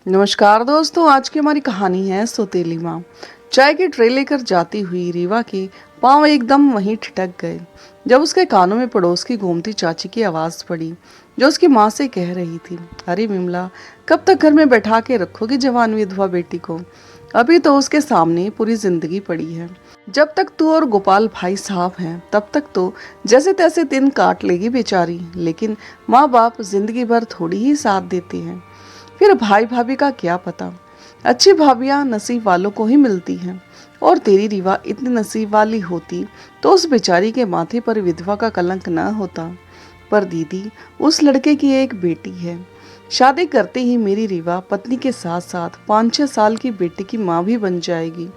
नमस्कार दोस्तों, आज की हमारी कहानी है सौतेली माँ। चाय की ट्रे लेकर जाती हुई रीवा के पांव एकदम वहीं ठिठक गए जब उसके कानों में पड़ोस की गोमती चाची की आवाज़ पड़ी, जो उसकी माँ से कह रही थी, अरे विमला, कब तक घर में बैठा के रखोगी जवान विधवा बेटी को? अभी तो उसके सामने पूरी जिंदगी पड़ी है। जब तक तू और गोपाल भाई साहब हैं तब तक तो जैसे तैसे दिन काट लेगी बेचारी, लेकिन माँ बाप जिंदगी भर थोड़ी ही साथ देते हैं। फिर भाई भाभी का क्या पता, अच्छी भाभियां नसीब वालों को ही मिलती हैं। और तेरी रीवा इतनी नसीब वाली होती तो उस बेचारी के माथे पर विधवा का कलंक न होता। पर दीदी, उस लड़के की एक बेटी है। शादी करते ही मेरी रीवा पत्नी के साथ साथ 5-6 साल की बेटी की माँ भी बन जाएगी।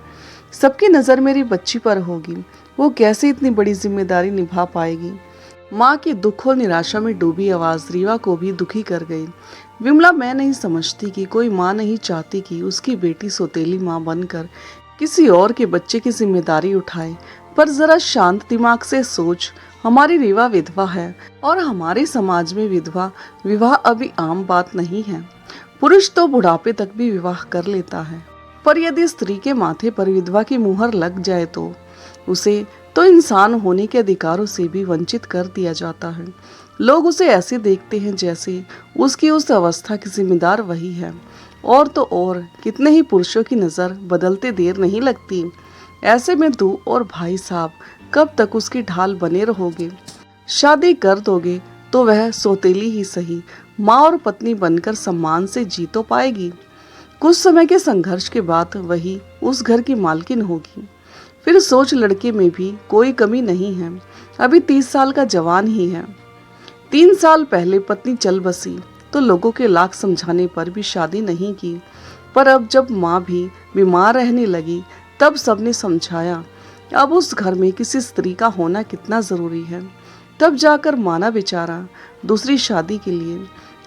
सबकी नज़र मेरी बच्ची पर होगी। वो कैसे इतनी बड़ी जिम्मेदारी निभा पाएगी? माँ की दुख और निराशा में डूबी आवाज रीवा को भी दुखी कर गई। विमला, मैं नहीं समझती कि कोई माँ नहीं चाहती कि उसकी बेटी सौतेली माँ बनकर किसी और के बच्चे की जिम्मेदारी उठाए। पर जरा शांत दिमाग से सोच, हमारी रीवा विधवा है और हमारे समाज में विधवा विवाह अभी आम बात नहीं है। पुरुष तो बुढ़ापे तक भी विवाह कर लेता है, पर यदि स्त्री के माथे पर विधवा की मुहर लग जाए तो उसे तो इंसान होने के अधिकारों से भी वंचित कर दिया जाता है। लोग उसे ऐसे देखते हैं जैसे उसकी उस अवस्था की जिम्मेदार वही है। और तो और कितने ही पुरुषों की नज़र बदलते देर नहीं लगती। ऐसे में तू और भाई साहब कब तक उसकी ढाल बने रहोगे? शादी कर दोगे तो वह सौतेली ही सही माँ और पत्नी बनकर सम्मान से जी तो पाएगी। कुछ समय के संघर्ष के बाद वही उस घर की मालकिन होगी। फिर सोच, लड़के में भी कोई कमी नहीं है, अभी 30 साल का जवान ही है। 3 साल पहले पत्नी चल बसी तो लोगों के लाख समझाने पर भी शादी नहीं की। पर अब जब माँ भी बीमार रहने लगी तब सबने समझाया अब उस घर में किसी स्त्री का होना कितना जरूरी है। तब जाकर माना बेचारा दूसरी शादी के लिए।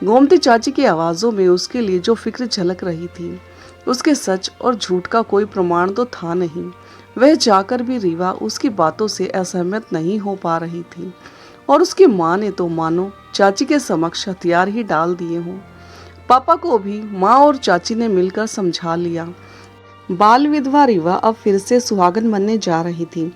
गोमती चाची की आवाज़ों में उसके लिए जो फिक्र झलक रही थी, उसके सच और झूठ का कोई प्रमाण तो था नहीं। वह जाकर भी रीवा उसकी बातों से असहमत नहीं हो पा रही थी और उसकी माँ ने तो मानो चाची के समक्ष हथियार ही डाल दिए हों। पापा को भी माँ और चाची ने मिलकर समझा लिया। बाल विधवा रीवा अब फिर से सुहागन बनने जा रही थी,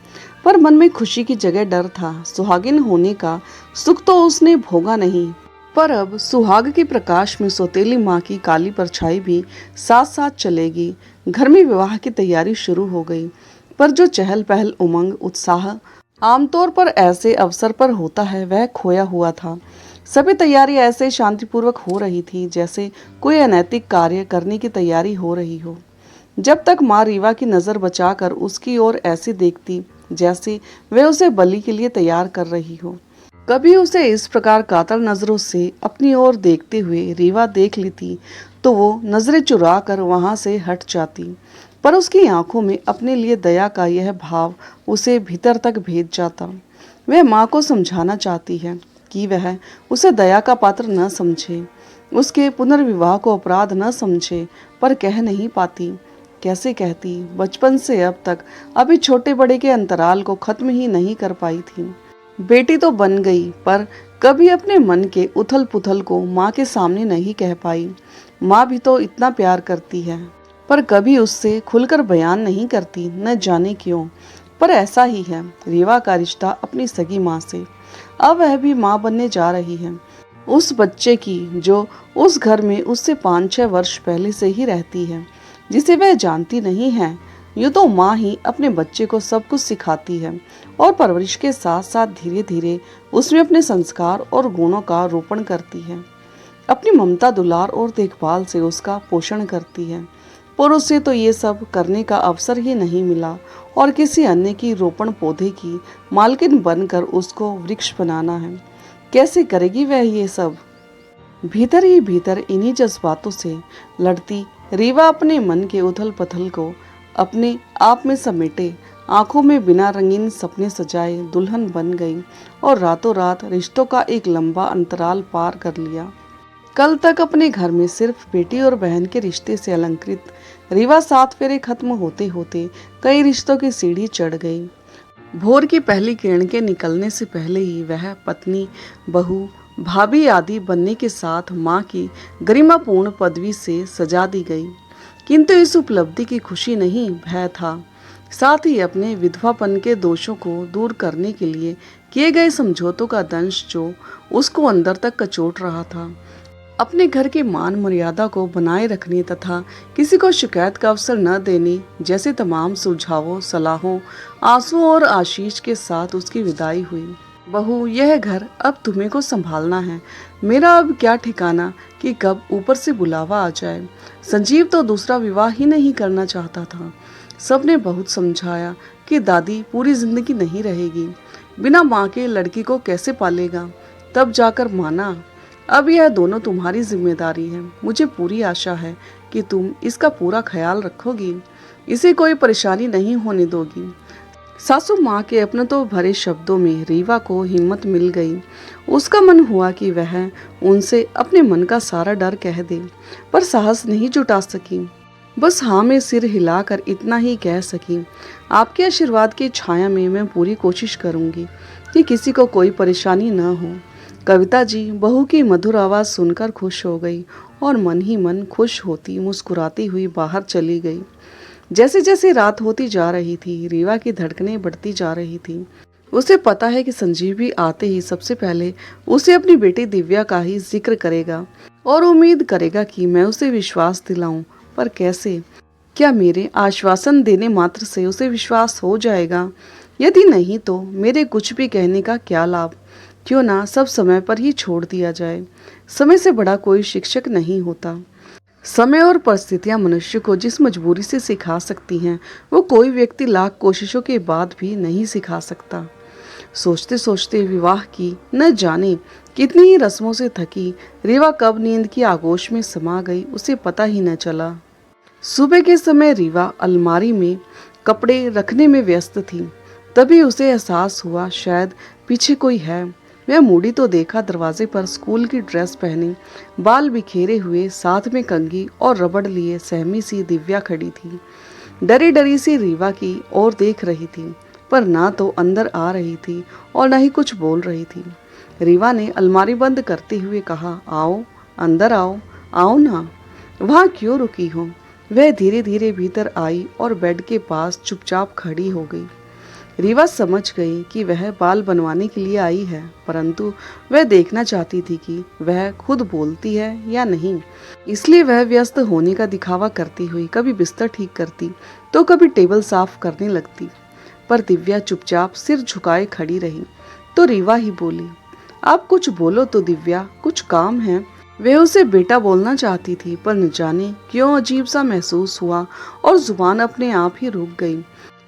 पर मन में खुशी की जगह डर था। सुहागिन होने का सुख तो उसने भोगा नहीं, पर अब सुहाग के प्रकाश में सौतेली माँ की काली परछाई भी साथ साथ चलेगी। घर में विवाह की तैयारी शुरू हो गई, पर जो चहल पहल, उमंग, उत्साह आमतौर पर ऐसे अवसर पर होता है, वह खोया हुआ था। सभी तैयारी ऐसे शांतिपूर्वक हो रही थी जैसे कोई अनैतिक कार्य करने की तैयारी हो रही हो। जब तक माँ रीवा की नज़र बचाकर उसकी ओर ऐसे देखती जैसे वह उसे बलि के लिए तैयार कर रही हो। कभी उसे इस प्रकार कातर नजरों से अपनी ओर देखते हुए रीवा देख लेती तो वो नजरें चुरा कर वहां से हट जाती। पर उसकी आंखों में अपने लिए दया का यह भाव उसे भीतर तक भेद जाता। वह माँ को समझाना चाहती है कि वह उसे दया का पात्र न समझे, उसके पुनर्विवाह को अपराध न समझे, पर कह नहीं पाती। कैसे कहती? बचपन से अब तक अभी छोटे बड़े के अंतराल को खत्म ही नहीं कर पाई थी। बेटी तो बन गई, पर कभी अपने मन के उथल पुथल को माँ के सामने नहीं कह पाई। माँ भी तो इतना प्यार करती है, पर कभी उससे खुलकर बयान नहीं करती, न जाने क्यों। पर ऐसा ही है रीवा का रिश्ता अपनी सगी माँ से। अब वह भी माँ बनने जा रही है, उस बच्चे की जो उस घर में उससे 5-6 वर्ष पहले से ही रहती है, जिसे वह जानती नहीं है। यूँ तो माँ ही अपने बच्चे को सब कुछ सिखाती है और परवरिश के साथ साथ धीरे धीरे उसमें अपने संस्कार और गुणों का रोपण करती है। अपनी ममता, दुलार और देखभाल से उसका पोषण करती है। पर उसे तो ये सब करने का अवसर ही नहीं मिला और किसी अन्य की रोपण पौधे की मालकिन बनकर उसको वृक्ष बनाना है। कैसे करेगी वह ये सब? भीतर ही भीतर इन्हीं जज्बातों से लड़ती रीवा अपने मन के उथल पथल को अपने आप में समेटे आंखों में बिना रंगीन सपने सजाए दुल्हन बन गई और रातों रात रिश्तों का एक लंबा अंतराल पार कर लिया। कल तक अपने घर में सिर्फ बेटी और बहन के रिश्ते से अलंकृत रीवा 7 फेरे खत्म होते होते कई रिश्तों की सीढ़ी चढ़ गई। भोर की पहली किरण के निकलने से पहले ही वह पत्नी, बहू भाभी आदि बनने के साथ माँ की गरिमापूर्ण पदवी से सजा दी गई। किंतु इस उपलब्धि की खुशी नहीं, भय था। साथ ही अपने विधवापन के दोषों को दूर करने के लिए किए गए समझौतों का दंश जो उसको अंदर तक कचोट रहा था। अपने घर की मान मर्यादा को बनाए रखने तथा किसी को शिकायत का अवसर न देने जैसे तमाम सुझावों, सलाहों, आंसुओं और आशीष के साथ उसकी विदाई हुई। बहू, यह घर अब तुम्हें को संभालना है। मेरा अब क्या ठिकाना कि कब ऊपर से बुलावा आ जाए। संजीव तो दूसरा विवाह ही नहीं करना चाहता था। सबने बहुत समझाया कि दादी पूरी जिंदगी नहीं रहेगी, बिना माँ के लड़की को कैसे पालेगा। तब जाकर माना। अब यह दोनों तुम्हारी जिम्मेदारी है। मुझे पूरी आशा है कि तुम इसका पूरा ख्याल रखोगी, इसे कोई परेशानी नहीं होने दोगी। सासू माँ के अपने तो भरे शब्दों में रीवा को हिम्मत मिल गई। उसका मन हुआ कि वह उनसे अपने मन का सारा डर कह दे, पर साहस नहीं जुटा सकी। बस हाँ में सिर हिलाकर इतना ही कह सकी, आपके आशीर्वाद की छाया में मैं पूरी कोशिश करूंगी कि किसी को कोई परेशानी न हो। कविता जी बहू की मधुर आवाज़ सुनकर खुश हो गई और मन ही मन खुश होती मुस्कुराती हुई बाहर चली गई। जैसे जैसे रात होती जा रही थी, रीवा की धड़कनें बढ़ती जा रही थी। उसे पता है कि संजीव भी आते ही सबसे पहले उसे अपनी बेटी दिव्या का ही जिक्र करेगा और उम्मीद करेगा कि मैं उसे विश्वास दिलाऊं। पर कैसे? क्या मेरे आश्वासन देने मात्र से उसे विश्वास हो जाएगा? यदि नहीं तो मेरे कुछ भी कहने का क्या लाभ? क्यों ना सब समय पर ही छोड़ दिया जाए। समय से बड़ा कोई शिक्षक नहीं होता। समय और परिस्थितियां मनुष्य को जिस मजबूरी से सिखा सकती हैं, वो कोई व्यक्ति लाख कोशिशों के बाद भी नहीं सिखा सकता। सोचते सोचते विवाह की न जाने कितनी ही रस्मों से थकी रीवा कब नींद की आगोश में समा गई, उसे पता ही न चला। सुबह के समय रीवा अलमारी में कपड़े रखने में व्यस्त थी। तभी उसे एहसास हुआ शायद पीछे कोई है। वह मुड़ी तो देखा, दरवाजे पर स्कूल की ड्रेस पहने, बाल बिखेरे हुए, साथ में कंघी और रबड़ लिए सहमी सी दिव्या खड़ी थी। डरी डरी सी रीवा की ओर देख रही थी, पर ना तो अंदर आ रही थी और न ही कुछ बोल रही थी। रीवा ने अलमारी बंद करते हुए कहा, आओ, अंदर आओ, आओ ना, वहाँ क्यों रुकी हो? वह धीरे धीरे भीतर आई और बेड के पास चुपचाप खड़ी हो गई। रीवा समझ गई कि वह बाल बनवाने के लिए आई है, परंतु वह देखना चाहती थी कि वह खुद बोलती है या नहीं। इसलिए वह व्यस्त होने का दिखावा करती हुई कभी बिस्तर ठीक करती तो कभी टेबल साफ करने लगती। पर दिव्या चुपचाप सिर झुकाए खड़ी रही। तो रीवा ही बोली, आप कुछ बोलो तो दिव्या, कुछ काम है। वह उसे बेटा बोलना चाहती थी, पर न जाने क्यों अजीब सा महसूस हुआ और जुबान अपने आप ही रुक गई।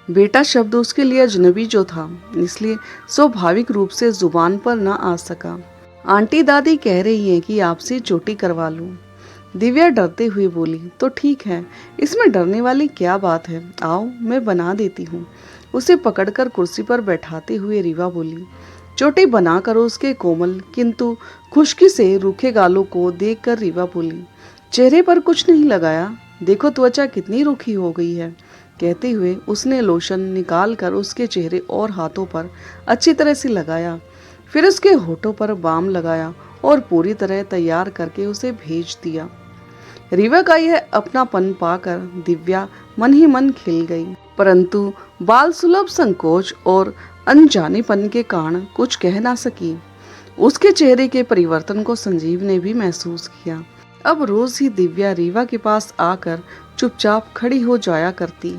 बेटा शब्द उसके लिए अजनबी जो था, इसलिए स्वाभाविक रूप से जुबान पर न आ सका। आंटी दादी कह रही हैं कि आपसे चोटी करवा लूं। दिव्या डरते हुए बोली, तो ठीक है, इसमें डरने वाली क्या बात है, आओ मैं बना देती हूँ। उसे पकड़कर कुर्सी पर बैठाते हुए रीवा बोली। चोटी बनाकर उसके कोमल किंतु खुश्की से रूखे गालों को देखकर रीवा बोली, चेहरे पर कुछ नहीं लगाया, देखो त्वचा कितनी रूखी हो गई है। कहते हुए उसने लोशन निकाल कर उसके चेहरे और हाथों पर अच्छी तरह से लगाया, फिर उसके होठों पर बाम लगाया और पूरी तरह तैयार करके उसे भेज दिया। रीवा का यह अपनापन पाकर दिव्या मन ही मन खिल गई, परंतु बाल सुलभ संकोच और अनजानेपन के कारण कुछ कह ना सकी। उसके चेहरे के परिवर्तन को संजीव ने भी महसूस किया। अब रोज ही दिव्या रीवा के पास आकर चुपचाप खड़ी हो जाया करती।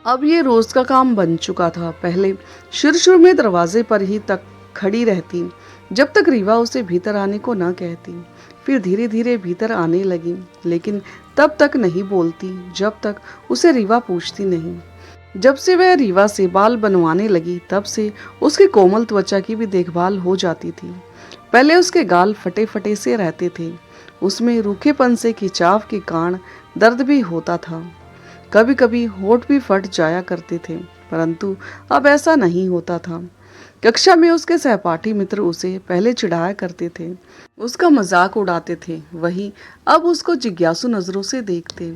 अब ये रोज का काम बन चुका था। पहले शुरू में दरवाजे पर ही तक खड़ी रहती जब तक रीवा उसे भीतर आने को न कहती। फिर धीरे धीरे भीतर आने लगी, लेकिन तब तक नहीं बोलती जब तक उसे रीवा पूछती नहीं। जब से वह रीवा से बाल बनवाने लगी तब से उसके कोमल त्वचा की भी देखभाल हो जाती थी। पहले उसके गाल फटे फटे से रहते थे, उसमें रूखेपन से खिंचाव के कारण दर्द भी होता था। कभी कभी होठ भी फट जाया करते थे, परंतु अब ऐसा नहीं होता था। कक्षा में उसके सहपाठी मित्र उसे पहले चिढ़ाया करते थे, उसका मजाक उड़ाते थे, वही अब उसको जिज्ञासु नजरों से देखते,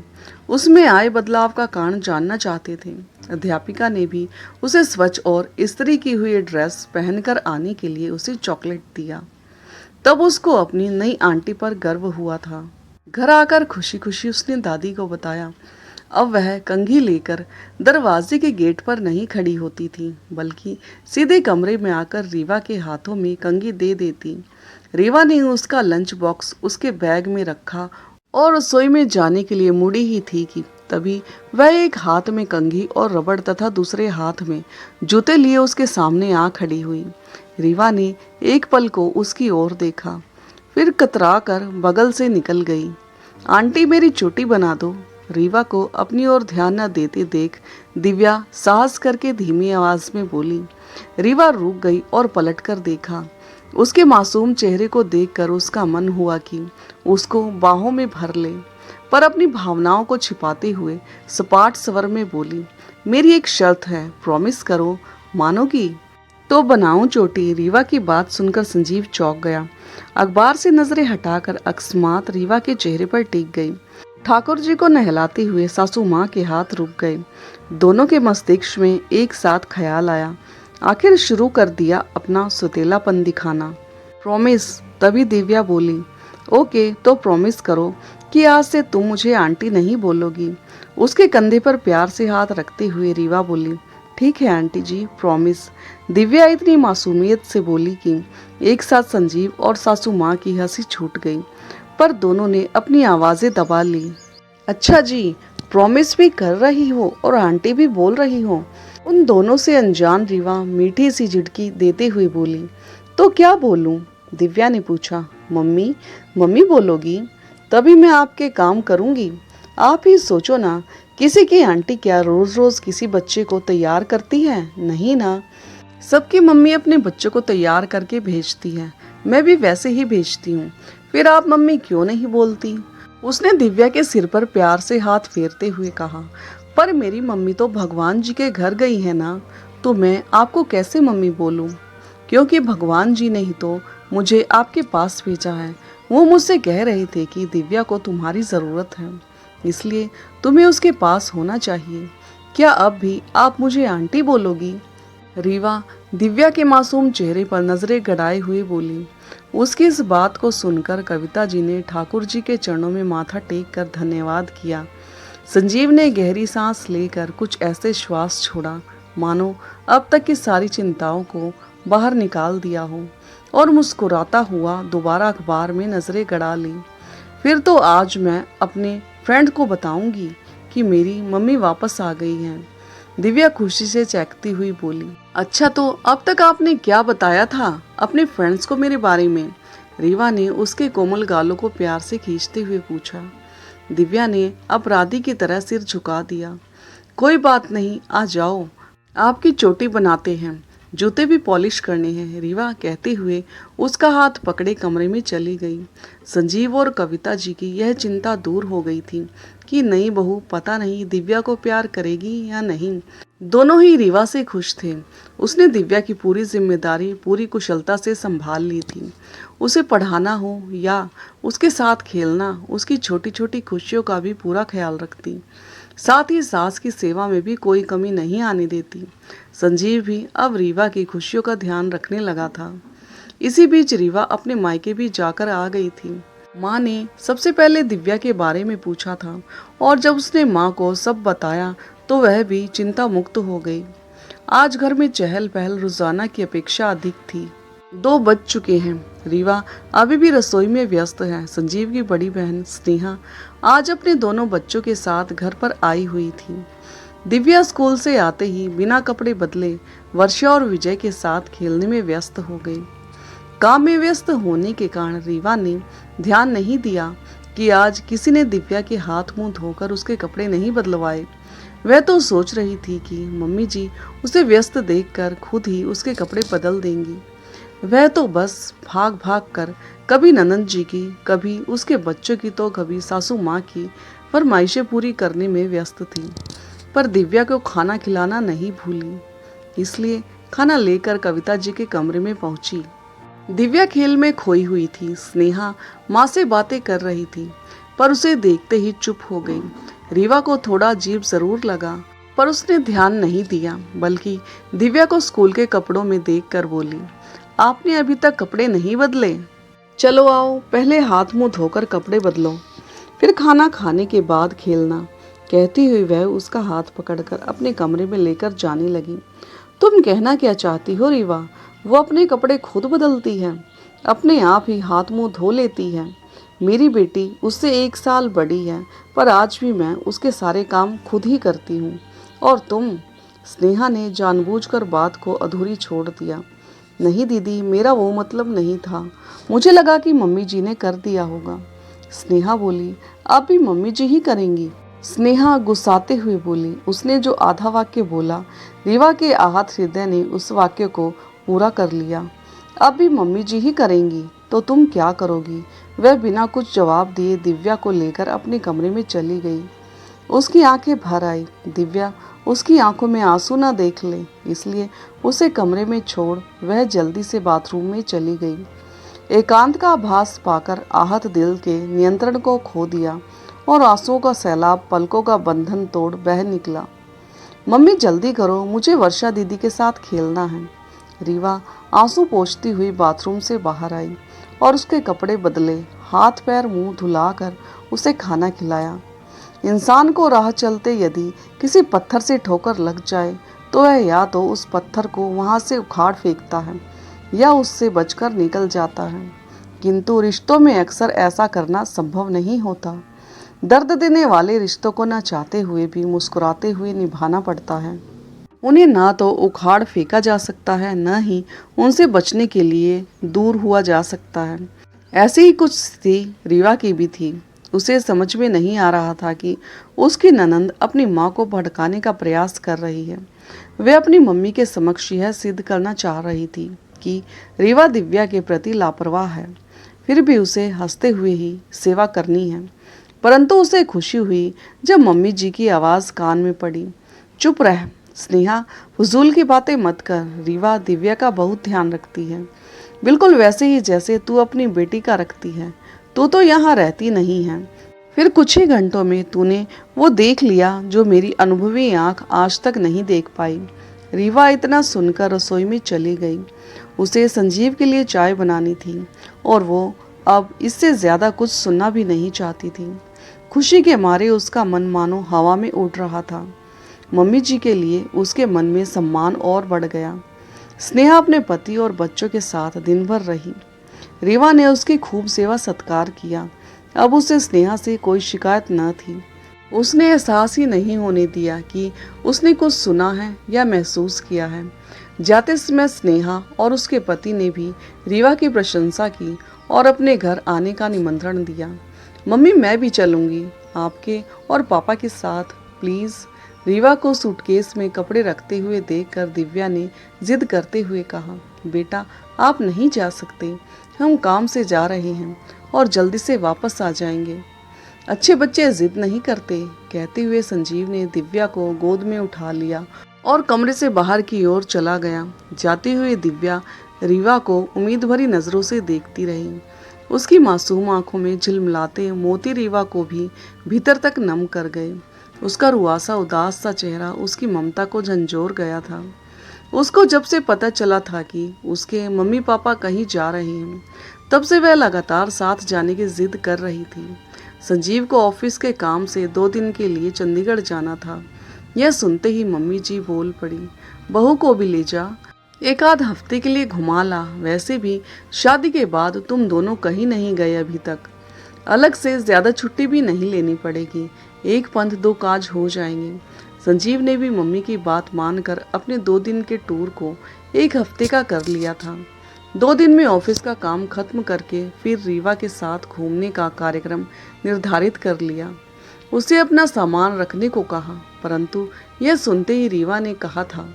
उसमें आए बदलाव का कारण जानना चाहते थे। अध्यापिका ने भी उसे स्वच्छ और इस्त्री की हुई ड्रेस पहनकर आने के लिए उसे चॉकलेट दिया। तब उसको अपनी नई आंटी पर गर्व हुआ था। घर आकर खुशी खुशी उसने दादी को बताया। अब वह कंघी लेकर दरवाजे के गेट पर नहीं खड़ी होती थी, बल्कि सीधे कमरे में आकर रीवा के हाथों में कंघी दे देती। रीवा ने उसका लंच बॉक्स उसके बैग में रखा और रसोई में जाने के लिए मुड़ी ही थी कि तभी वह एक हाथ में कंघी और रबड़ तथा दूसरे हाथ में जूते लिए उसके सामने आ खड़ी हुई। रीवा ने एक पल को उसकी ओर देखा, फिर कतरा कर बगल से निकल गई। आंटी मेरी चोटी बना दो। रीवा को अपनी ओर ध्यान न देते देख दिव्या साहस करके धीमी आवाज में बोली। रीवा रुक गई और पलटकर देखा। उसके मासूम चेहरे को देखकर उसका मन हुआ कि उसको बाहों में भर ले, पर अपनी भावनाओं को छिपाते हुए सपाट स्वर में बोली, मेरी एक शर्त है, प्रॉमिस करो, मानोगी? तो बनाऊं चोटी? रीवा की बात सुनकर संजीव चौंक गया। अखबार से नजरें हटाकर अकस्मात रीवा के चेहरे पर टिक गई। ठाकुर जी को नहलाते हुए सासू माँ के हाथ रुक गए। दोनों के मस्तिष्क में एक साथ ख्याल आया। आखिर शुरू कर दिया अपना सुतेलापन दिखाना। प्रॉमिस? तभी दिव्या बोली, ओके तो प्रॉमिस करो कि आज से तुम मुझे आंटी नहीं बोलोगी। उसके कंधे पर प्यार से हाथ रखते हुए रीवा बोली, ठीक है आंटी जी, प्रॉमिस। दिव्या इतनी मासूमियत से बोली कि एक साथ संजीव और सासू माँ की हंसी छूट गई, पर दोनों ने अपनी आवाजें दबा ली। अच्छा जी, प्रॉमिस भी कर रही हो और आंटी भी बोल रही हो? उन दोनों से अनजान रीवा मीठी सी झिड़की देते हुए बोली, तो क्या बोलूं? दिव्या ने पूछा। मम्मी, मम्मी बोलोगी? तभी मैं आपके काम करूंगी। आप ही सोचो ना, किसी की आंटी क्या रोज रोज किसी बच्चे को तैयार करती है? नहीं ना। सबकी मम्मी अपने बच्चों को तैयार करके भेजती है, मैं भी वैसे ही भेजती हूँ। फिर आप मम्मी क्यों नहीं बोलती? उसने दिव्या के सिर पर प्यार से हाथ फेरते हुए कहा, पर मेरी मम्मी तो भगवान जी के घर गई है ना, तो मैं आपको कैसे मम्मी बोलूं? क्योंकि भगवान जी ने ही तो मुझे आपके पास भेजा है। वो मुझसे कह रहे थे कि दिव्या को तुम्हारी ज़रूरत है, इसलिए तुम्हें उसके पास होना चाहिए। क्या अब भी आप मुझे आंटी बोलोगी? रीवा दिव्या के मासूम चेहरे पर नजरें गड़ाए हुए बोली। उसकी इस बात को सुनकर कविता जी ने ठाकुर जी के चरणों में माथा टेक कर धन्यवाद किया। संजीव ने गहरी सांस लेकर कुछ ऐसे श्वास छोड़ा मानो अब तक की सारी चिंताओं को बाहर निकाल दिया हो, और मुस्कुराता हुआ दोबारा अखबार में नजरें गड़ा ली। फिर तो आज मैं अपने फ्रेंड को बताऊंगी कि मेरी मम्मी वापस आ गई हैं। दिव्या खुशी से चहकती हुई बोली। अच्छा, तो अब तक आपने क्या बताया था अपने फ्रेंड्स को मेरे बारे में? रीवा ने उसके कोमल गालों को प्यार से खींचते हुए पूछा। दिव्या ने अपराधी की तरह सिर झुका दिया। कोई बात नहीं, आ जाओ, आपकी चोटी बनाते हैं, जूते भी पॉलिश करने हैं, रीवा कहते हुए उसका हाथ पकड़े कमरे में चली गई। संजीव और कविता जी की यह चिंता दूर हो गई थी कि नई बहू पता नहीं दिव्या को प्यार करेगी या नहीं। दोनों ही रीवा से खुश थे। उसने दिव्या की पूरी जिम्मेदारी पूरी कुशलता से संभाल ली थी। उसे पढ़ाना हो या उसके साथ खेलना, उसकी छोटी छोटी खुशियों का भी पूरा ख्याल रखती। साथ ही सास की सेवा में भी कोई कमी नहीं आने देती। संजीव भी अब रीवा की खुशियों का ध्यान रखने लगा था। इसी बीच रीवा अपने मायके भी जाकर आ गई थी। माँ ने सबसे पहले दिव्या के बारे में पूछा था, और जब उसने माँ को सब बताया तो वह भी चिंता मुक्त हो गई। आज घर में चहल पहल रोजाना की अपेक्षा अधिक थी। 2 बज चुके हैं। रीवा अभी भी रसोई में व्यस्त है। संजीव की बड़ी बहन स्नेहा आज अपने दोनों बच्चों के साथ घर पर आई हुई थी। दिव्या स्कूल से आते ही बिना कपड़े बदले वर्षा और विजय के साथ खेलने में व्यस्त हो गई। काम में व्यस्त होने के कारण रीवा ने ध्यान नहीं दिया कि आज किसी ने दिव्या के हाथ मुंह धोकर उसके कपड़े नहीं बदलवाए। वह तो सोच रही थी कि मम्मी जी उसे व्यस्त देखकर खुद ही उसके कपड़े बदल देंगी। वह तो बस भाग भाग कर कभी ननद जी की, कभी उसके बच्चों की, तो कभी सासू माँ की फरमाइशें पूरी करने में व्यस्त थी। पर दिव्या को खाना खिलाना नहीं भूली, इसलिए खाना लेकर कविता जी के कमरे में पहुंची। दिव्या खेल में खोई हुई थी। स्नेहा माँ से बातें कर रही थी, पर उसे देखते ही चुप हो गई। रीवा को थोड़ा अजीब जरूर लगा, पर उसने ध्यान नहीं दिया, बल्कि दिव्या को स्कूल के कपड़ों में देखकर बोली, आपने अभी तक कपड़े नहीं बदले? चलो आओ, पहले हाथ मुंह धोकर कपड़े बदलो, फिर खाना खाने के बाद खेलना। कहती हुई वह उसका हाथ पकड़कर अपने कमरे में लेकर जाने लगी। तुम कहना क्या चाहती हो रीवा? वो अपने कपड़े खुद बदलती है, अपने आप ही हाथ मुंह धो लेती है। मेरी बेटी उससे 1 साल बड़ी है, पर आज भी मैं उसके सारे काम खुद ही करती हूँ। और तुम? स्नेहा ने जानबूझकर बात को अधूरी छोड़ दिया। नहीं दीदी, मेरा वो मतलब नहीं था। मुझे लगा कि मम्मी जी ने कर दिया होगा। स्नेहा बोली, अब भी मम्मी जी ही करेंगी? स्नेहा गुस्साते हुए बोली। उसने जो आधा वाक्य बोला, रीवा के आहत हृदय ने उस वाक्य को पूरा कर लिया। अब भी मम्मी जी ही करेंगी तो तुम क्या करोगी? वह बिना कुछ जवाब दिए दिव्या को लेकर अपने कमरे में चली गई। उसकी आंखें भर आई। दिव्या उसकी आंखों में आंसू न देख ले, इसलिए उसे कमरे में छोड़ वह जल्दी से बाथरूम में चली गई। एकांत का आभास पाकर आहत दिल के नियंत्रण को खो दिया और आंसुओं का सैलाब पलकों का बंधन तोड़ बह निकला। मम्मी जल्दी करो, मुझे वर्षा दीदी के साथ खेलना है। रीवा आंसू पोंछती हुई बाथरूम से बाहर आई और उसके कपड़े बदले, हाथ पैर मुंह धुलाकर उसे खाना खिलाया। इंसान को राह चलते यदि किसी पत्थर से ठोकर लग जाए तो वह या तो उस पत्थर को वहां से उखाड़ फेंकता है या उससे बचकर निकल जाता है, किंतु रिश्तों में अक्सर ऐसा करना संभव नहीं होता। दर्द देने वाले रिश्तों को न चाहते हुए भी मुस्कुराते हुए निभाना पड़ता है। उन्हें ना तो उखाड़ फेंका जा सकता है, न ही उनसे बचने के लिए दूर हुआ जा सकता है। ऐसी ही कुछ स्थिति रीवा की भी थी। उसे समझ में नहीं आ रहा था कि उसकी ननंद अपनी माँ को भड़काने का प्रयास कर रही है। वह अपनी मम्मी के समक्ष यह सिद्ध करना चाह रही थी कि रीवा दिव्या के प्रति लापरवाह है, फिर भी उसे हंसते हुए ही सेवा करनी है। परंतु उसे खुशी हुई जब मम्मी जी की आवाज़ कान में पड़ी, चुप रह स्नेहा, फजूल की बातें मत कर। रीवा दिव्या का बहुत ध्यान रखती है, बिल्कुल वैसे ही जैसे तू अपनी बेटी का रखती है। तू तो यहाँ रहती नहीं है, फिर कुछ ही घंटों में तूने वो देख लिया जो मेरी अनुभवी आंख आज तक नहीं देख पाई। रीवा इतना सुनकर रसोई में चली गई। उसे संजीव के लिए चाय बनानी थी और वो अब इससे ज़्यादा कुछ सुनना भी नहीं चाहती थी। खुशी के मारे उसका मन मानो हवा में उड़ रहा था। मम्मी जी के लिए उसके मन में सम्मान और बढ़ गया। स्नेहा अपने पति और बच्चों के साथ दिन भर रही। रीवा ने उसकी खूब सेवा सत्कार किया। अब उसे स्नेहा से कोई शिकायत न थी। उसने एहसास ही नहीं होने दिया कि उसने कुछ सुना है या महसूस किया है। जाते समय स्नेहा और उसके पति ने भी रीवा की प्रशंसा की और अपने घर आने का निमंत्रण दिया। मम्मी, मैं भी चलूँगी आपके और पापा के साथ, प्लीज़। रीवा को सूटकेस में कपड़े रखते हुए देखकर दिव्या ने जिद करते हुए कहा, बेटा आप नहीं जा सकते, हम काम से जा रहे हैं और जल्दी से वापस आ जाएंगे। अच्छे बच्चे जिद नहीं करते, कहते हुए संजीव ने दिव्या को गोद में उठा लिया और कमरे से बाहर की ओर चला गया। जाती हुई दिव्या रीवा को उम्मीद भरी नजरों से देखती रही। उसकी मासूम आंखों में झिलमिलाते मोती रीवा को भी भीतर तक नम कर गए। उसका रुआसा उदास सा चेहरा उसकी ममता को झंझोर गया था। उसको जब से पता चला था कि उसके मम्मी पापा कहीं जा रहे हैं, तब से वह लगातार साथ जाने की जिद कर रही थी। संजीव को ऑफिस के काम से 2 दिन के लिए चंडीगढ़ जाना था। यह सुनते ही मम्मी जी बोल पड़ी, बहू को भी ले जा, 1 आध हफ्ते के लिए घुमा ला। वैसे भी शादी के बाद तुम दोनों कहीं नहीं गए अभी तक, अलग से ज़्यादा छुट्टी भी नहीं लेनी पड़ेगी, एक पंथ 2 काज हो जाएंगे। संजीव ने भी मम्मी की बात मानकर अपने 2 दिन के टूर को 1 हफ्ते का कर लिया था। 2 दिन में ऑफिस का काम खत्म करके फिर रीवा के साथ घूमने का कार्यक्रम निर्धारित कर लिया। उसे अपना सामान रखने को कहा, परंतु यह सुनते ही रीवा ने कहा था,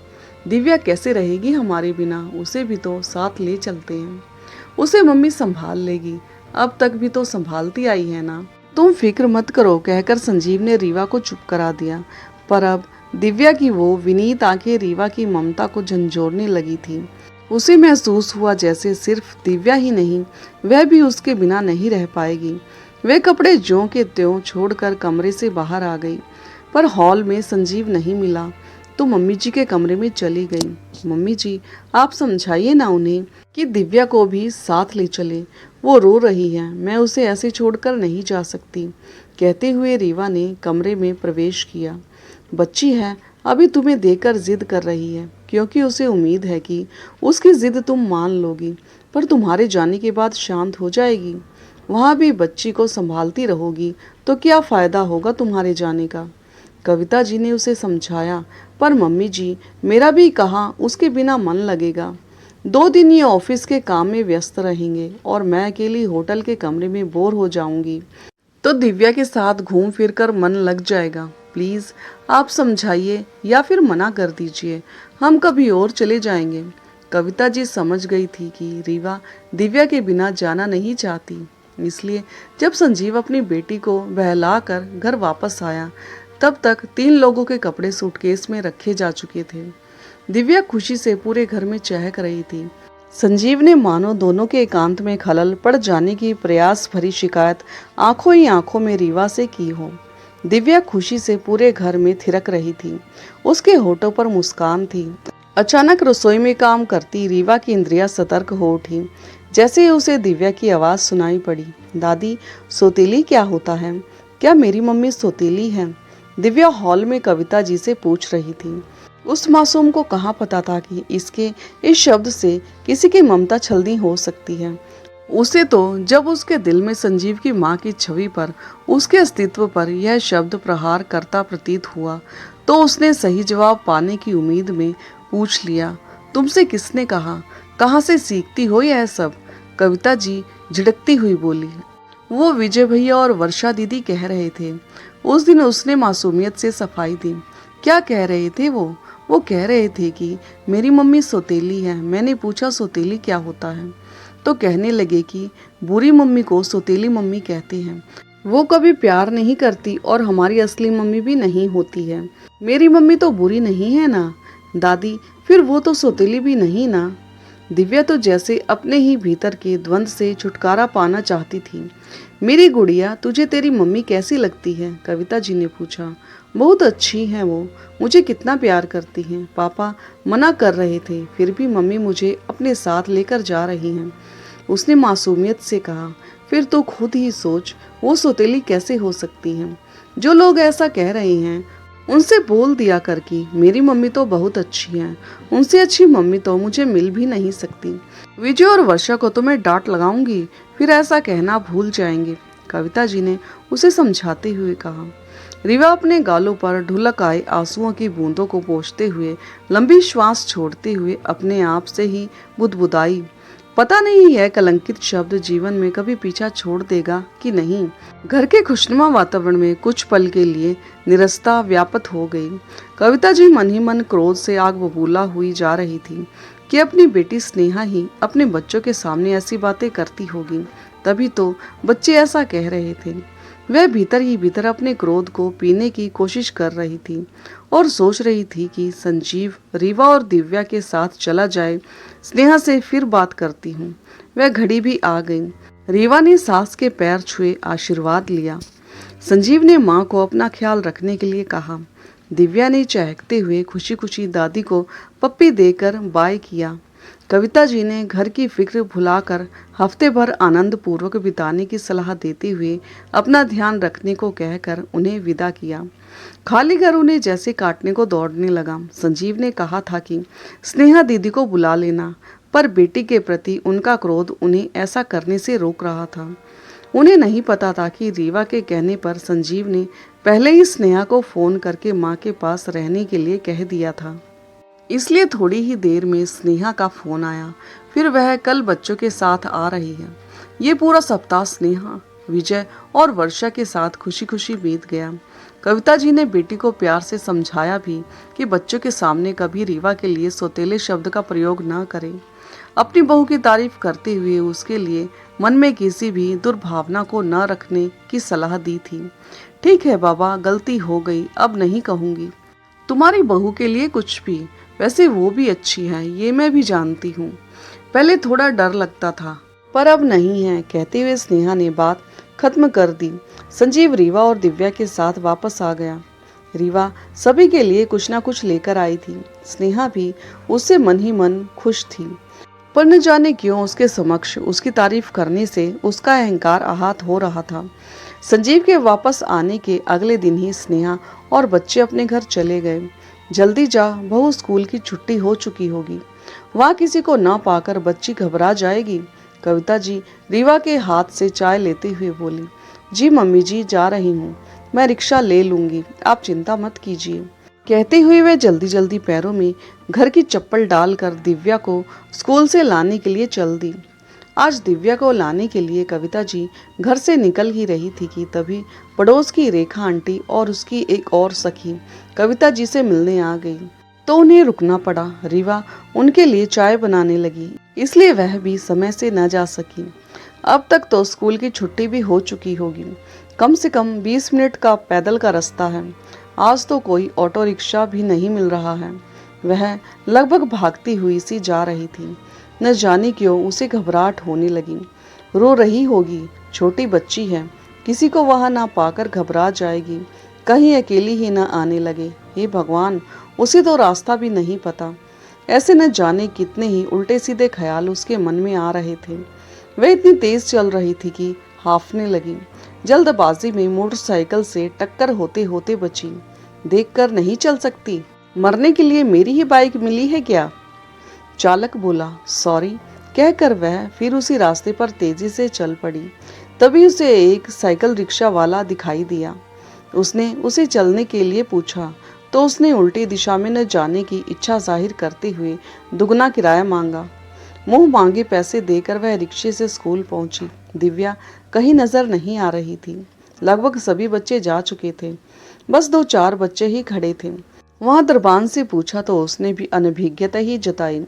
दिव्या कैसे रहेगी हमारे बिना, उसे भी तो साथ ले चलते हैं, उसे मम्मी संभाल लेगी, अब तक भी तो संभालती आई है ना। तुम फिक्र मत करो, कहकर संजीव ने रीवा को चुप करा दिया। पर अब दिव्या की वो विनीत आंखें रीवा की ममता को झंझोरने लगी थी। उसे महसूस हुआ जैसे सिर्फ दिव्या ही नहीं, वह भी उसके बिना नहीं रह पाएगी। वे कपड़े ज्यों के त्यों छोड़कर कमरे से बाहर आ गई, पर हॉल में संजीव नहीं मिला। तो मम्मी जी के कमरे में चली गई। मम्मी जी, आप समझाइए ना उन्हें कि दिव्या को भी साथ ले चले, वो रो रही है, मैं उसे ऐसे छोड़कर नहीं जा सकती। कहते हुए रीवा ने कमरे में प्रवेश किया। बच्ची है, अभी तुम्हें देकर जिद कर रही है क्योंकि उसे उम्मीद है कि उसकी जिद तुम मान लोगी, पर तुम्हारे जाने के बाद शांत हो जाएगी। वहाँ भी बच्ची को संभालती रहोगी तो क्या फ़ायदा होगा तुम्हारे जाने का। कविता जी ने उसे समझाया, पर मम्मी जी, मेरा भी कहाँ उसके बिना मन लगेगा। 2 दिन ये ऑफिस के काम में व्यस्त रहेंगे और मैं अकेली होटल के कमरे में बोर हो जाऊंगी, तो दिव्या के साथ घूम फिर कर मन लग जाएगा। प्लीज़ आप समझाइए या फिर मना कर दीजिए, हम कभी और चले जाएंगे। कविता जी समझ गई थी कि रीवा दिव्या के बिना जाना नहीं चाहती। इसलिए जब संजीव अपनी बेटी को बहलाकर घर वापस आया, तब तक 3 लोगों के कपड़े सूटकेस में रखे जा चुके थे। दिव्या खुशी से पूरे घर में चहक रही थी। संजीव ने मानो दोनों के एकांत में खलल पड़ जाने की प्रयास भरी शिकायत आंखों ही आंखों में रीवा से की हो। दिव्या खुशी से पूरे घर में थिरक रही थी। उसके होठों पर मुस्कान थी। अचानक रसोई में काम करती रीवा की इंद्रियां सतर्क हो उठी। जैसे ही उसे दिव्या की आवाज सुनाई पड़ी, दादी, सौतेली क्या होता है? क्या मेरी मम्मी सौतेली है? दिव्या हॉल में कविता जी से पूछ रही थी। उस मासूम को कहाँ पता था कि इसके इस शब्द से किसी की ममता छलनी हो सकती है। उसे तो जब उसके दिल में संजीव की माँ की छवि पर, उसके अस्तित्व पर यह शब्द प्रहार करता प्रतीत हुआ, तो उसने सही जवाब पाने की उम्मीद में पूछ लिया, तुमसे किसने कहा? कहाँ से सीखती हो यह सब? कविता जी झिड़कती हुई बोली, वो विजय भैया और वर्षा दीदी कह रहे थे। उस दिन उसने मासूमियत से सफाई दी। क्या कह रहे थे वो कह रहे थे कि मेरी मम्मी सौतेली है। मैंने पूछा सौतेली क्या होता है, तो कहने लगे कि बुरी मम्मी को सौतेली मम्मी कहते हैं। वो कभी प्यार नहीं करती और हमारी असली मम्मी भी नहीं होती है। मेरी मम्मी तो बुरी नहीं है ना दादी, फिर वो तो सौतेली भी नहीं ना। दिव्या तो जैसे अपने ही भीतर के द्वंद से छुटकारा पाना चाहती थी। मेरी गुड़िया, तुझे तेरी मम्मी कैसी लगती है? कविता जी ने पूछा। बहुत अच्छी है वो, मुझे कितना प्यार करती हैं। पापा मना कर रहे थे, फिर भी मम्मी मुझे अपने साथ लेकर जा रही हैं। उसने मासूमियत से कहा, फिर तो खुद ही सोच, वो सौतेली कैसे हो सकती हैं? जो लोग ऐसा कह रहे हैं उनसे बोल दिया कर कि मेरी मम्मी तो बहुत अच्छी है, उनसे अच्छी मम्मी तो मुझे मिल भी नहीं सकती। विजय और वर्षा को तो मैं डांट लगाऊंगी, फिर ऐसा कहना भूल जाएंगे। कविता जी ने उसे समझाते हुए कहा। रीवा अपने गालों पर ढुलक आए आंसुओं की बूंदों को पोंछते हुए लंबी श्वास छोड़ते हुए अपने आप से ही बुदबुदाई, पता नहीं यह कलंकित शब्द जीवन में कभी पीछा छोड़ देगा कि नहीं। घर के खुशनुमा वातावरण में कुछ पल के लिए निरस्ता व्याप्त हो गई। कविता जी मन ही मन क्रोध से आग बबूला हुई जा रही थी कि अपनी बेटी स्नेहा ही अपने बच्चों के सामने ऐसी बातें करती होगी, तभी तो बच्चे ऐसा कह रहे थे। वह भीतर ही भीतर अपने क्रोध को पीने की कोशिश कर रही थी और सोच रही थी कि संजीव रीवा और दिव्या के साथ चला जाए, स्नेहा से फिर बात करती हूँ। वह घड़ी भी आ गई। रीवा ने सास के पैर छुए आशीर्वाद लिया। संजीव ने माँ को अपना ख्याल रखने के लिए कहा। दिव्या ने चहकते हुए खुशी खुशी दादी को पप्पी देकर बाय किया। कविता जी ने घर की फिक्र भुलाकर हफ्ते भर आनंद पूर्वक बिताने की सलाह देते हुए अपना ध्यान रखने को कहकर उन्हें विदा किया। खाली घर उन्हें जैसे काटने को दौड़ने लगा। संजीव ने कहा था कि स्नेहा दीदी को बुला लेना, पर बेटी के प्रति उनका क्रोध उन्हें ऐसा करने से रोक रहा था। उन्हें नहीं पता था कि रीवा के कहने पर संजीव ने पहले ही स्नेहा को फोन करके माँ के पास रहने के लिए कह दिया था। इसलिए थोड़ी ही देर में स्नेहा का फोन आया। फिर वह कल बच्चों के साथ आ रही है। ये पूरा सप्ताह स्नेहा, विजय और वर्षा के साथ खुशी खुशी बीत गया। कविता जी ने बेटी को प्यार से समझाया भी कि बच्चों के सामने कभी रीवा के लिए सौतेले शब्द का प्रयोग न करे। अपनी बहू की तारीफ करते हुए उसके लिए मन में किसी भी दुर्भावना को न रखने की सलाह दी थी। ठीक है बाबा, गलती हो गई, अब नहीं कहूँगी। तुम्हारी बहू के लिए कुछ भी, वैसे वो भी अच्छी है, ये मैं भी जानती हूँ। पहले थोड़ा डर लगता था, पर अब नहीं है। कहते हुए स्नेहा ने बात खत्म कर दी। संजीव रीवा और दिव्या के साथ वापस आ गया। रीवा सभी के लिए कुछ ना कुछ लेकर आई थी। स्नेहा भी उससे मन ही मन खुश थी, पर न जाने क्यों उसके समक्ष उसकी तारीफ करने से उसका अहंकार आहत हो रहा था। संजीव के वापस आने के अगले दिन ही स्नेहा और बच्चे अपने घर चले गए। जल्दी जा बहू, स्कूल की छुट्टी हो चुकी होगी। वहाँ किसी को न पाकर बच्ची घबरा जाएगी। कविता जी रीवा के हाथ से चाय लेते हुए बोली। जी मम्मी जी, जा रही हूँ, मैं रिक्शा ले लूंगी, आप चिंता मत कीजिए। कहते हुए वे जल्दी जल्दी पैरों में घर की चप्पल डालकर दिव्या को स्कूल से लाने के लिए चल दी। आज दिव्या को लाने के लिए कविता जी घर से निकल ही रही थी कि तभी पड़ोस की रेखा आंटी और उसकी एक और सखी कविता जी से मिलने आ गई, तो उन्हें रुकना पड़ा। रीवा उनके लिए चाय बनाने लगी, इसलिए वह भी समय से न जा सकी। अब तक तो स्कूल की छुट्टी भी हो चुकी होगी। कम से कम 20 मिनट का पैदल का रास्ता है। आज तो कोई ऑटो रिक्शा भी नहीं मिल रहा है। वह लगभग भागती हुई सी जा रही थी। न जाने क्यों उसे घबराहट होने लगी। रो रही होगी, छोटी बच्ची है, किसी को वहां ना पाकर घबरा जाएगी, कहीं अकेली ही न आने लगे। हे भगवान, उसे तो रास्ता भी नहीं पता। ऐसे न जाने कितने ही उल्टे सीधे ख्याल उसके मन में आ रहे थे। वह इतनी तेज चल रही थी कि हांफने लगी। जल्दबाजी में मोटरसाइकिल से टक्कर होते होते बची। देखकर नहीं चल सकती, मरने के लिए मेरी ही बाइक मिली है क्या? चालक बोला। सॉरी कहकर वह फिर उसी रास्ते पर तेजी से चल पड़ी। तभी उसे एक साइकिल रिक्शा वाला दिखाई दिया। उसने उसे चलने के लिए पूछा तो उसने उल्टी दिशा में न जाने की इच्छा जाहिर करते हुए दुगना किराया मांगा। मुंह मांगे पैसे देकर वह रिक्शे से स्कूल पहुंची। दिव्या कहीं नजर नहीं आ रही थी। लगभग सभी बच्चे जा चुके थे, बस 2-4 बच्चे ही खड़े थे। वहां दरबान से पूछा तो उसने भी अनभिज्ञता ही जताई।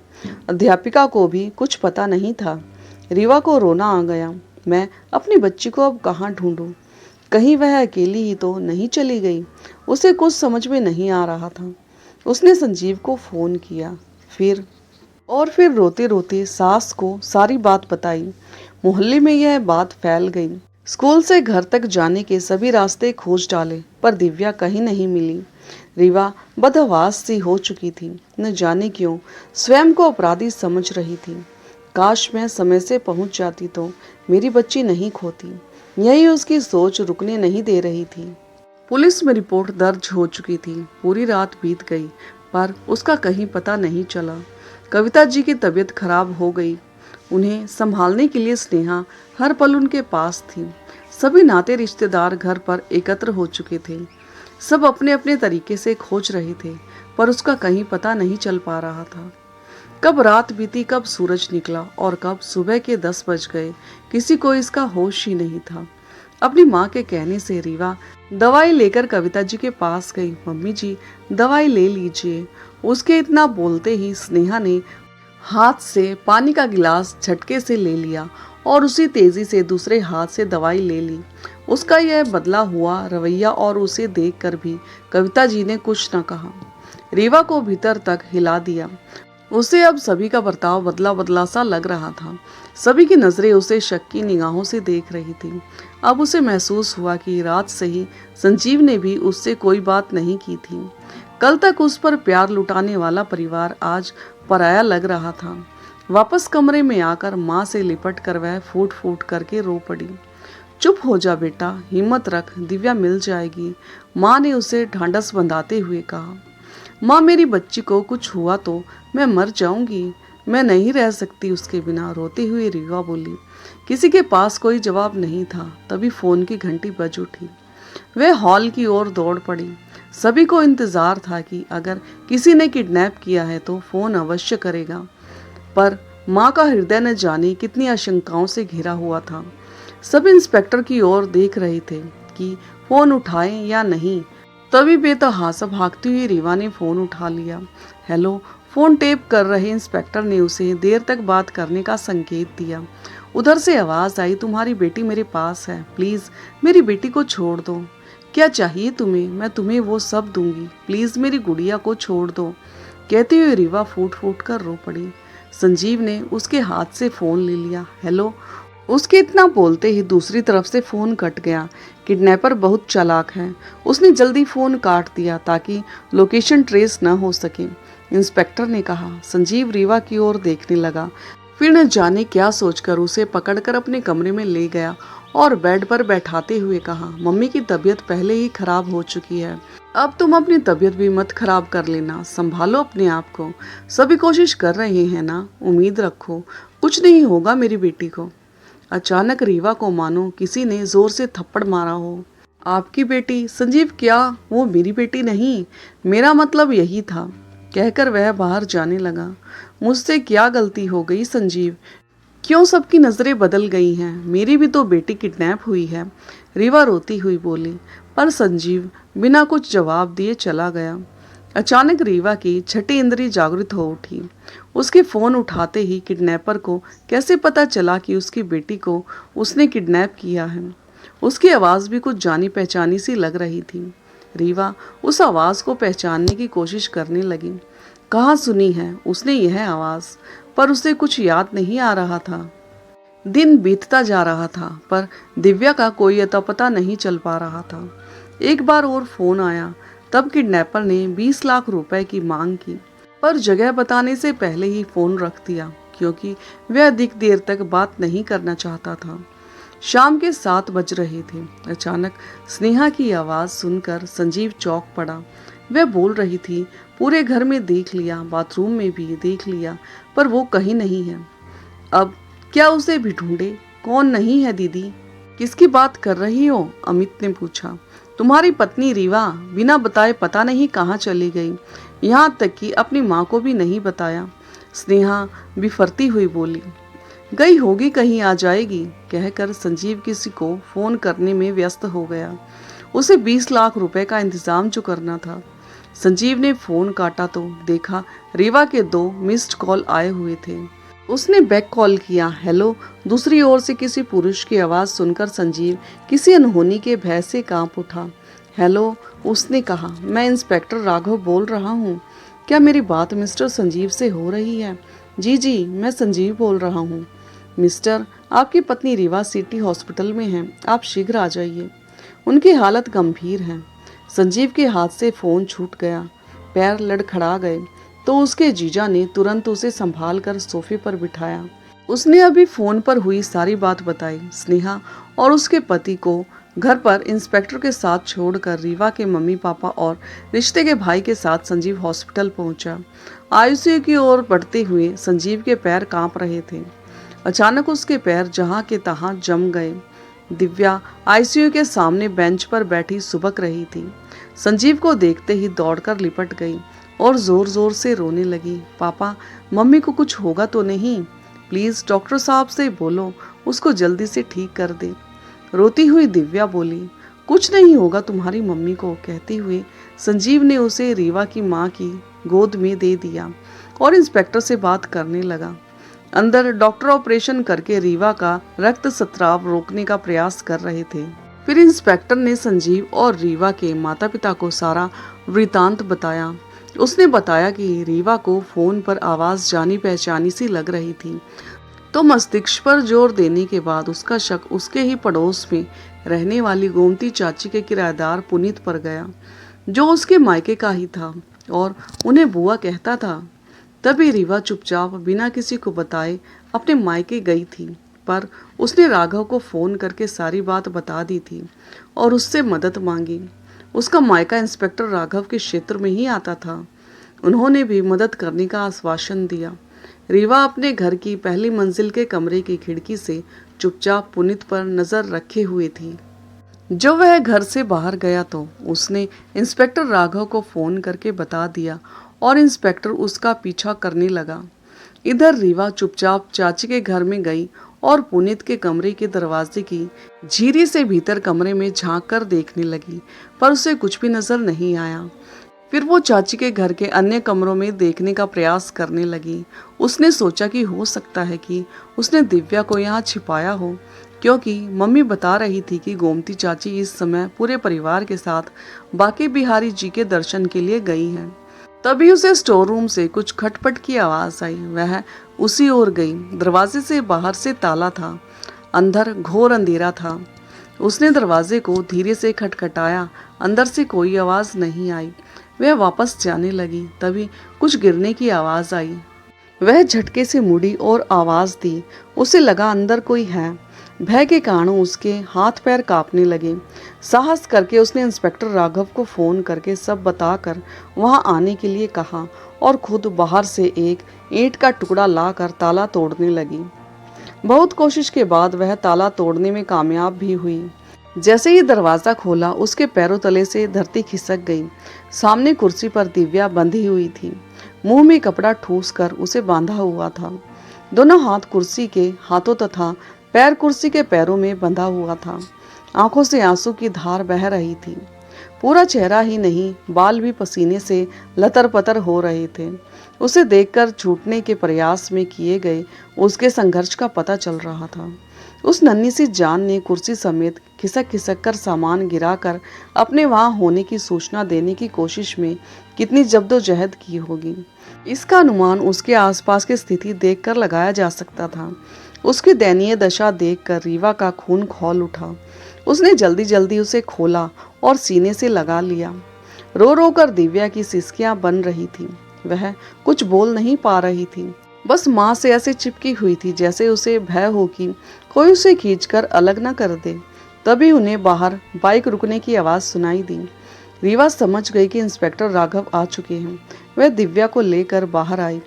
अध्यापिका को भी कुछ पता नहीं था। रीवा को रोना आ गया। मैं अपनी बच्ची को अब कहाँ ढूंढूं? कहीं वह अकेली ही तो नहीं चली गई? उसे कुछ समझ में नहीं आ रहा था। उसने संजीव को फोन किया, फिर रोते रोते सास को सारी बात बताई। मोहल्ले में यह बात फैल गई। स्कूल से घर तक जाने के सभी रास्ते खोज डाले, पर दिव्या कहीं नहीं मिली। रीवा बदहवास सी हो चुकी थी। न जाने क्यों स्वयं को अपराधी समझ रही थी। काश मैं समय से पहुंच जाती तो मेरी बच्ची नहीं खोती। यही उसकी सोच रुकने नहीं दे रही थी। पुलिस में रिपोर्ट दर्ज हो चुकी थी। पूरी रात बीत गई, पर उसका कहीं पता नहीं चला। कविता जी की तबीयत खराब हो गई। उन्हें संभालने के लिए स्नेहा हर पल उनके पास थी। सभी नाते रिश्तेदार घर पर एकत्र हो चुके थे। सब अपने अपने तरीके से खोज रहे थे, पर उसका कहीं पता नहीं चल पा रहा था। कब रात बीती, कब सूरज निकला और कब सुबह के 10 बज गए, किसी को इसका होश ही नहीं था। अपनी माँ के कहने से रीवा दवाई लेकर कविता जी के पास गई। मम्मी जी, दवाई ले लीजिए। उसके इतना बोलते ही स्नेहा ने हाथ से पानी का गिलास झटके से ले लिया और उसी तेजी से दूसरे हाथ से दवाई ले ली। उसका यह बदला हुआ रवैया और उसे देखकर भी कविता जी ने कुछ न कहा। रीवा को भीतर तक हिला दिया। उसे अब सभी का बर्ताव बदला बदला सा लग रहा था। सभी की नजरें उसे शक की निगाहों से देख रही थी। अब उसे महसूस हुआ कि रात से ही संजीव ने भी उससे कोई बात नहीं की थी। कल तक उस पर प्यार लुटाने वाला परिवार आज पराया लग रहा था। वापस कमरे में आकर माँ से लिपट कर वह फूट फूट करके रो पड़ी। चुप हो जा बेटा, हिम्मत रख, दिव्या मिल जाएगी, माँ ने उसे ढांढस बंधाते हुए कहा। माँ, मेरी बच्ची को कुछ हुआ तो मैं मर जाऊंगी, मैं नहीं रह सकती उसके बिना, रोती हुई रीवा बोली। किसी के पास कोई जवाब नहीं था। तभी फोन की घंटी बज उठी। वह हॉल की ओर दौड़ पड़ी। सभी को इंतजार था कि अगर किसी ने किडनैप किया है तो फोन अवश्य करेगा, पर माँ का हृदय न जाने कितनी आशंकाओं से घिरा हुआ था। सब इंस्पेक्टर की ओर देख रहे थे कि फोन उठाएं या नहीं। तभी बेतहाशा भागती हुई रीवा ने फोन उठा लिया। हेलो, फोन टेप कर रहे इंस्पेक्टर ने उसे देर तक बात करने का संकेत दिया। उधर से आवाज आई, तुम्हारी बेटी मेरे पास है, प्लीज मेरी बेटी को छोड़ दो। क्या चाहिए तुम्हें? मैं तुम्हें वो सब दूंगी, प्लीज मेरी गुड़िया को छोड़ दो। कहते हुए रीवा फूट फूट कर रो पड़ी। संजीव ने उसके हाथ से फोन ले लिया। हेलो, उसके इतना बोलते ही दूसरी तरफ से फोन कट गया। किडनैपर बहुत चालाक है, उसने जल्दी फोन काट दिया ताकि लोकेशन ट्रेस न हो सके। इंस्पेक्टर ने कहा। संजीव रीवा की ओर देखने लगा, फिर न जाने क्या सोचकर उसे पकड़कर अपने कमरे में ले गया और बेड पर बैठाते हुए कहा, मम्मी की तबीयत पहले ही खराब हो चुकी है, अब तुम अपनी तबीयत भी मत खराब कर लेना, संभालो अपने आप को। सभी कोशिश कर रहे हैं ना, उम्मीद रखो, कुछ नहीं होगा मेरी बेटी को। अचानक रीवा को मानो किसी ने जोर से थप्पड़ मारा हो। आपकी बेटी? संजीव, क्या वो मेरी बेटी नहीं, मेरा मतलब यही था, कहकर वह बाहर जाने लगा। मुझसे क्या गलती हो गई संजीव, क्यों सबकी नजरें बदल गई हैं? मेरी भी तो बेटी किडनैप हुई है, रीवा रोती हुई बोली। पर संजीव बिना कुछ जवाब दिए चला गया। अचानक रीवा की छठी इंद्री जागृत हो उठी। उसके फोन उठाते ही किडनैपर को कैसे पता चला कि उसकी बेटी को उसने किडनैप किया है? उसकी आवाज़ भी कुछ जानी पहचानी सी लग रही थी। रीवा उस आवाज़ को पहचानने की कोशिश करने लगी। कहाँ सुनी है उसने यह आवाज़, पर उसे कुछ याद नहीं आ रहा था। दिन बीतता जा रहा था पर दिव्या का कोई अता पता नहीं चल पा रहा था। एक बार और फोन आया, तब किडनैपर ने 20 लाख रुपए की मांग की, पर जगह बताने से पहले ही फोन रख दिया क्योंकि वह अधिक देर तक बात नहीं करना चाहता था। शाम के 7 बज रहे थे। अचानक स्नेहा की आवाज़ सुनकर संजीव चौंक पड़ा। वह बोल रही थी, पूरे घर में देख लिया, बाथरूम में भी देख लिया, पर वो कहीं नहीं है। अब क्या उसे भी ढूंढे? कौन नहीं है दीदी? किसकी बात कर रही हो? अमित ने पूछा। तुम्हारी पत्नी रीवा बिना बताए पता नहीं कहाँ चली गई, यहाँ तक कि अपनी माँ को भी नहीं बताया। स्नेहा बिफरती हुई बोली। गई होगी, कहीं आ जाएगी, कहकर संजीव किसी को फोन करने में व्यस्त हो गया। उसे 20 लाख रुपए का इंतजाम जो करना था। संजीव ने फोन काटा तो देखा रीवा के 2 मिस्ड कॉल आए हुए थे। उसने बैक कॉल किया। हेलो। दूसरी ओर से किसी पुरुष की आवाज़ सुनकर संजीव किसी अनहोनी के भय से कांप उठा। हेलो, उसने कहा। मैं इंस्पेक्टर राघव बोल रहा हूँ। क्या मेरी बात मिस्टर संजीव से हो रही है? जी, मैं संजीव बोल रहा हूँ। मिस्टर, आपकी पत्नी रीवा सिटी हॉस्पिटल में है, आप शीघ्र आ जाइए, उनकी हालत गंभीर है। संजीव के हाथ से फ़ोन छूट गया, पैर लड़खड़ा गए तो उसके जीजा ने तुरंत उसे संभाल कर सोफे पर बिठाया। उसने अभी फ़ोन पर हुई सारी बात बताई। स्नेहा और उसके पति को घर पर इंस्पेक्टर के साथ छोड़कर रीवा के मम्मी पापा और रिश्ते के भाई के साथ संजीव हॉस्पिटल पहुंचा। आईसीयू की ओर बढ़ते हुए संजीव के पैर कांप रहे थे। अचानक उसके पैर जहां के तहां जम गए। दिव्या आईसीयू के सामने बेंच पर बैठी सुबक रही थी। संजीव को देखते ही दौड़कर लिपट गई और जोर जोर से रोने लगी। पापा, मम्मी को कुछ होगा तो नहीं? प्लीज डॉक्टर साहब से बोलो उसको जल्दी से ठीक कर दे। रोती हुई दिव्या बोली, कुछ नहीं होगा तुम्हारी मम्मी को, कहते हुए संजीव ने उसे रीवा की माँ की गोद में दे दिया और इंस्पेक्टर से बात करने लगा। अंदर डॉक्टर ऑपरेशन करके रीवा का रक्त स्राव रोकने का प्रयास कर रहे थे। फिर इंस्पेक्टर ने संजीव और रीवा के माता पिता को सारा वृतांत बताया। उसने बताया कि रीवा को फोन पर आवाज जानी पहचानी सी लग रही थी, तो मस्तिष्क पर जोर देने के बाद उसका शक उसके ही पड़ोस में रहने वाली गोमती चाची के किराएदार पुनीत पर गया, जो उसके मायके का ही था और उन्हें बुआ कहता था। तभी रीवा चुपचाप बिना किसी को बताए अपने मायके गई थी, पर उसने राघव को फोन करके सारी बात बता दी थी और उससे मदद मांगी। उसका मायका इंस्पेक्टर राघव के क्षेत्र में ही आता था। उन्होंने भी मदद करने का आश्वासन दिया। रीवा अपने घर की पहली मंजिल के कमरे की खिड़की से चुपचाप पुनीत पर नजर रखे हुए थी। जब वह घर से बाहर गया तो उसने इंस्पेक्टर राघव को फोन करके बता दिया और इंस्पेक्टर उसका पीछा करने लगा। इधर रीवा चुपचाप चाची के घर में गई और पुनीत के कमरे के दरवाजे की झीरी से भीतर कमरे में झांक कर देखने लगी, पर उसे कुछ भी नजर नहीं आया। फिर वो चाची के घर के अन्य कमरों में देखने का प्रयास करने लगी। उसने सोचा कि हो सकता है कि उसने दिव्या को यहाँ छिपाया हो, क्योंकि मम्मी बता रही थी कि गोमती चाची इस समय पूरे परिवार के साथ बांके बिहारी जी के दर्शन के लिए गई हैं। तभी उसे स्टोर रूम से कुछ खटपट की आवाज आई। वह उसी ओर गई। दरवाजे से बाहर से ताला था। अंदर घोर अंधेरा था। उसने दरवाजे को धीरे से खटखटाया। अंदर से कोई आवाज नहीं आई। वह वापस जाने लगी, तभी कुछ गिरने की आवाज आई। वह झटके से मुड़ी और आवाज दी। उसे लगा अंदर कोई है। भय के कारण उसके हाथ पैर कांपने लगे। साहस करके उसने इंस्पेक्टर राघव को फोन करके सब बताकर वहां आने के लिए कहा और खुद बाहर से एक ईंट का टुकड़ा लाकर ताला तोड़ने लगी। बहुत कोशिश के बाद वह ताला तोड़ने में कामयाब भी हुई। जैसे ही दरवाजा खोला, उसके पैरों तले से धरती खिसक गई। सामने कुर्सी पर दिव्या बंधी हुई थी। मुंह में कपड़ा ठूस कर उसे बांधा हुआ था। दोनों हाथ कुर्सी के हाथों तथा पैर कुर्सी के पैरों में बंधा हुआ था। आंखों से आंसू की धार बह रही थी। पूरा चेहरा ही नहीं, बाल भी पसीने से लतर पतर हो रहे थे। उसे देखकर छूटने के प्रयास में किए गए उसके संघर्ष का पता चल रहा था। उस नन्ही सी जान ने कुर्सी समेत खिसक खिसक कर सामान गिराकर अपने वहां होने की सूचना देने की कोशिश में कितनी जद्दोजहद की होगी, इसका अनुमान उसके आसपास की स्थिति देखकर लगाया जा सकता था। उसकी दयनीय दशा देखकर रीवा का खून खौल उठा। उसने जल्दी जल्दी उसे खोला और सीने से लगा लिया। रो रो कर दिव्या की सिसकियां बन रही थी। वह कुछ बोल नहीं पा रही थी, बस माँ से ऐसे चिपकी हुई थी जैसे उसे भय हो कि कोई उसे खींचकर अलग न कर दे। तभी उन्हें बाहर बाइक रुकने की आवाज सुनाई दी। रीवा समझ गई कि इंस्पेक्टर राघव आ चुके हैं। वह दिव्या को लेकर बाहर आई,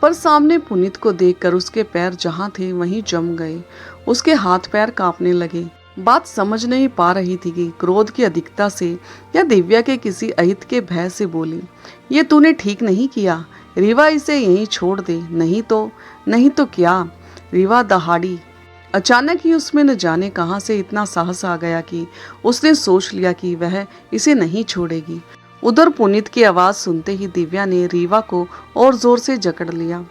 पर सामने पुनीत को देखकर उसके पैर जहां थे वहीं जम गए। उसके हाथ पैर कांपने लगे। बात समझ नहीं पा रही थी कि क्रोध की अधिकता से या दिव्या के किसी अहित के भय से बोली, ये तूने ठीक नहीं किया रीवा, इसे यहीं छोड़ दे, नहीं तो क्या। रीवा दहाड़ी। अचानक ही उसमें न जाने कहां से इतना साहस आ गया कि उसने सोच लिया कि वह इसे नहीं छोड़ेगी। उधर पुनीत की आवाज सुनते ही दिव्या ने रीवा को और जोर से जकड़ लिया।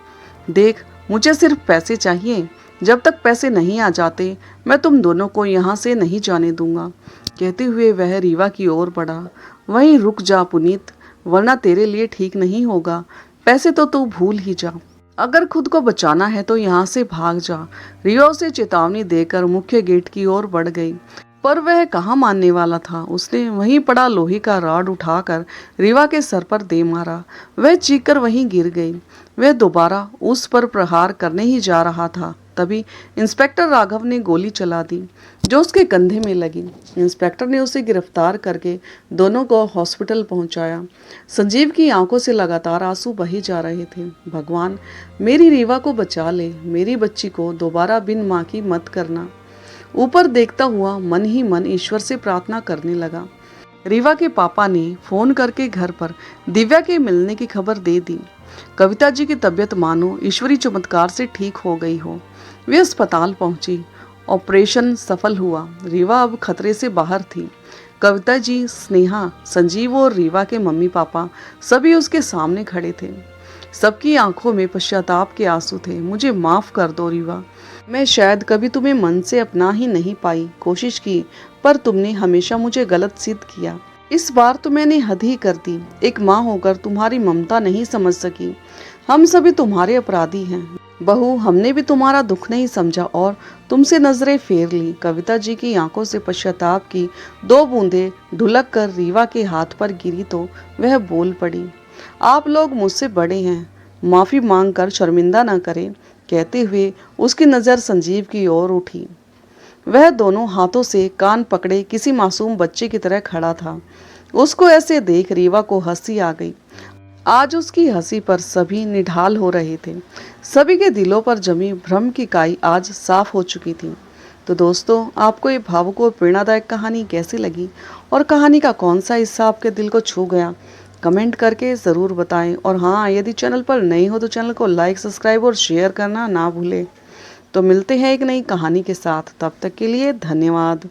देख, मुझे सिर्फ पैसे चाहिए। जब तक पैसे नहीं आ जाते मैं तुम दोनों को यहाँ से नहीं जाने दूंगा। कहते हुए वह रीवा की ओर बढ़ा। वहीं रुक जा पुनीत, वरना तेरे लिए ठीक नहीं होगा। पैसे तो तू भूल ही जा। अगर खुद को बचाना है तो यहाँ से भाग जा। रीवा उसे चेतावनी देकर मुख्य गेट की ओर बढ़ गई, पर वह कहाँ मानने वाला था। उसने वहीं पड़ा लोहे का रॉड उठाकर रीवा के सर पर दे मारा। वह चीखकर वहीं गिर गई। वह दोबारा उस पर प्रहार करने ही जा रहा था, तभी इंस्पेक्टर राघव ने गोली चला दी जो उसके कंधे में लगी। इंस्पेक्टर ने उसे गिरफ्तार करके दोनों को हॉस्पिटल पहुंचाया। संजीव की आंखों से लगातार आंसू बहे जा रहे थे। भगवान, मेरी रीवा को बचा ले, मेरी बच्ची को दोबारा बिन माँ की मत करना। ऊपर देखता हुआ मन ही मन ईश्वर से प्रार्थना करने लगा। रीवा के पापा ने फोन करके घर पर दिव्या के मिलने की खबर दे दी। कविता जी की तबीयत मानो ईश्वरी चमत्कार से ठीक हो गई हो। वे अस्पताल पहुंची। ऑपरेशन सफल हुआ। रीवा अब खतरे से बाहर थी। कविता जी, स्नेहा, संजीव और रीवा के मम्मी पापा सभी उसके सामने खड़े थे। सबकी आंखों में पश्चाताप के आंसू थे। मुझे माफ कर दो रीवा, मैं शायद कभी तुम्हें मन से अपना ही नहीं पाई। कोशिश की, पर तुमने हमेशा मुझे गलत सिद्ध किया। इस बार तो मैंने हद ही कर दी। एक माँ होकर तुम्हारी ममता नहीं समझ सकी। हम सभी तुम्हारे अपराधी हैं। बहू, हमने भी तुम्हारा दुख नहीं समझा और तुमसे नजरें फेर ली। कविता जी की आंखों से पश्चाताप की 2 बूंदें ढुलक कर रीवा के हाथ पर गिरी तो वह बोल पड़ी, आप लोग मुझसे बड़े हैं, माफी मांग कर शर्मिंदा न करें। कहते हुए उसकी नजर संजीव की ओर उठी। वह दोनों हाथों से कान पकड़े किसी मासूम बच्चे की तरह खड़ा था। उसको ऐसे देख रीवा को हंसी आ गई। आज उसकी हंसी पर सभी निढाल हो रहे थे। सभी के दिलों पर जमी भ्रम की काई आज साफ हो चुकी थी। तो दोस्तों, आपको ये भावुक और प्रेरणादायक कहानी कैसी लगी और कहानी का कौन सा हिस्सा आपके दिल को छू गया, कमेंट करके ज़रूर बताएं। और हाँ, यदि चैनल पर नए हो तो चैनल को लाइक, सब्सक्राइब और शेयर करना ना भूलें। तो मिलते हैं एक नई कहानी के साथ। तब तक के लिए धन्यवाद।